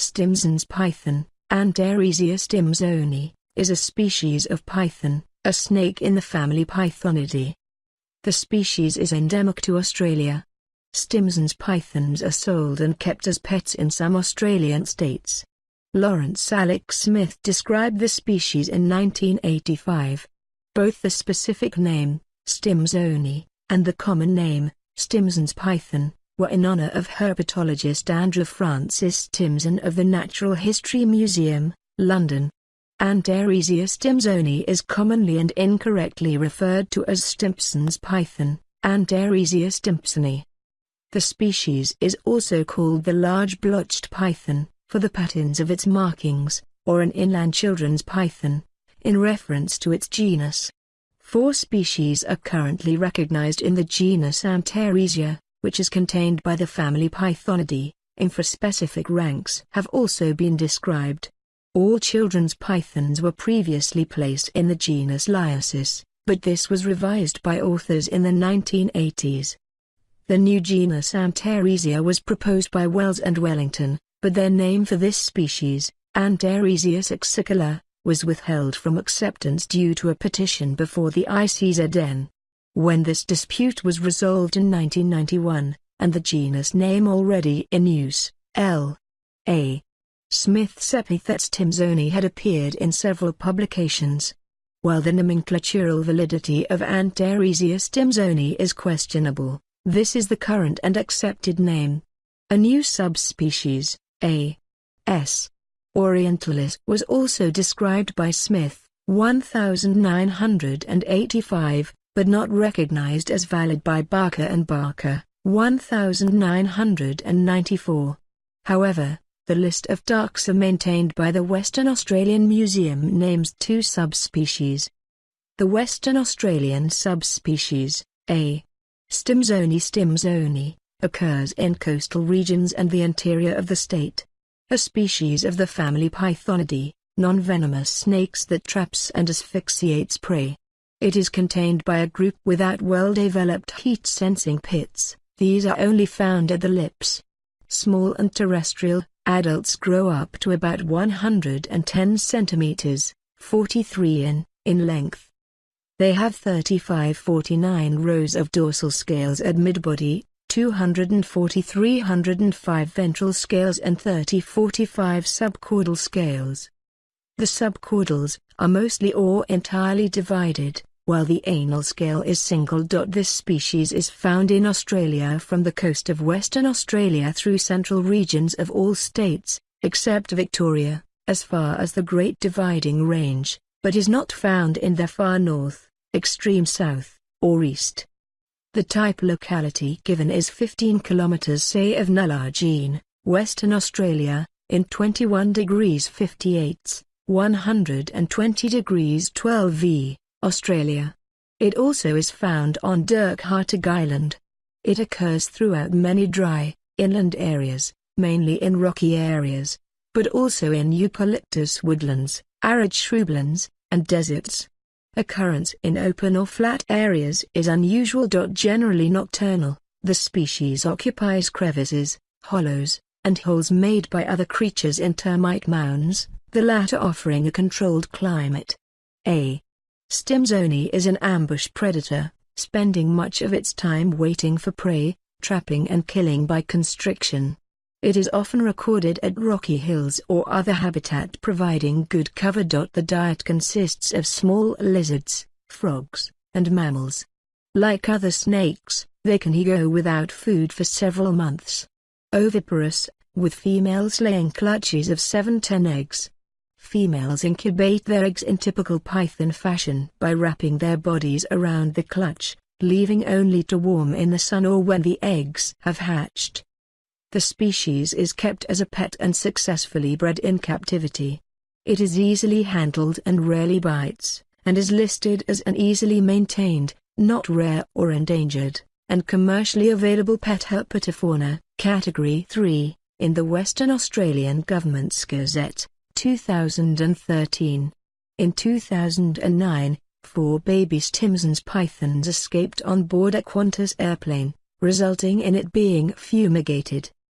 Stimson's python, Antaresia stimsoni, is a species of python, a snake in the family Pythonidae. The species is endemic to Australia. Stimson's pythons are sold and kept as pets in some Australian states. Alec Smith described the species in 1985. Both the specific name, stimpsoni, and the common name, Stimson's python, were in honor of herpetologist Andrew Francis Stimson of the Natural History Museum, London. Antaresia stimsoni is commonly and incorrectly referred to as Stimpson's python, Antaresia stimpsoni. The species is also called the large-blotched python, for the patterns of its markings, or an inland children's python, in reference to its genus. 4 species are currently recognized in the genus Antaresia, which is contained by the family Pythonidae. Infraspecific ranks have also been described. All children's pythons were previously placed in the genus Liasis, but this was revised by authors in the 1980s. The new genus Antaresia was proposed by Wells and Wellington, but their name for this species, Antaresia saxacola, was withheld from acceptance due to a petition before the ICZN. When this dispute was resolved in 1991, and the genus name already in use, L.A. Smith's epithet stimpsoni had appeared in several publications. While the nomenclatural validity of Antaresia stimsoni is questionable, this is the current and accepted name. A new subspecies, A.S. orientalis, was also described by Smith, 1985, but not recognized as valid by Barker and Barker, 1994. However, the list of taxa maintained by the Western Australian Museum names 2 subspecies. The Western Australian subspecies, A. Stimpsoni, occurs in coastal regions and the interior of the state. A species of the family Pythonidae, non-venomous snakes that traps and asphyxiates prey. It is contained by a group without well-developed heat-sensing pits. These are only found at the lips. Small and terrestrial, adults grow up to about 110 centimeters, 43 in length. They have 35-49 rows of dorsal scales at midbody, 240-305 ventral scales and 30-45 subcaudal scales. The subcaudals are mostly or entirely divided, while the anal scale is single. This species is found in Australia from the coast of Western Australia through central regions of all states, except Victoria, as far as the Great Dividing Range, but is not found in the far north, extreme south, or east. The type locality given is 15 km say of Nullagine, Western Australia, in 21 degrees 58, 120 degrees 12 V, Australia. It also is found on Dirkhartig Island. It occurs throughout many dry, inland areas, mainly in rocky areas, but also in eucalyptus woodlands, arid shrublands, and deserts. Occurrence in open or flat areas is unusual. Generally nocturnal, the species occupies crevices, hollows, and holes made by other creatures in termite mounds, the latter offering a controlled climate. A. Stimpsoni is an ambush predator, spending much of its time waiting for prey, trapping and killing by constriction. It is often recorded at rocky hills or other habitat providing good cover. The diet consists of small lizards, frogs, and mammals. Like other snakes, they can go without food for several months. Oviparous, with females laying clutches of 7-10 eggs. Females incubate their eggs in typical python fashion by wrapping their bodies around the clutch, leaving only to warm in the sun or when the eggs have hatched. The species is kept as a pet and successfully bred in captivity. It is easily handled and rarely bites, and is listed as an easily maintained, not rare or endangered, and commercially available pet herpetofauna, Category 3, in the Western Australian Government's Gazette, 2013. In 2009, 4 baby Stimson's pythons escaped on board a Qantas airplane, resulting in it being fumigated.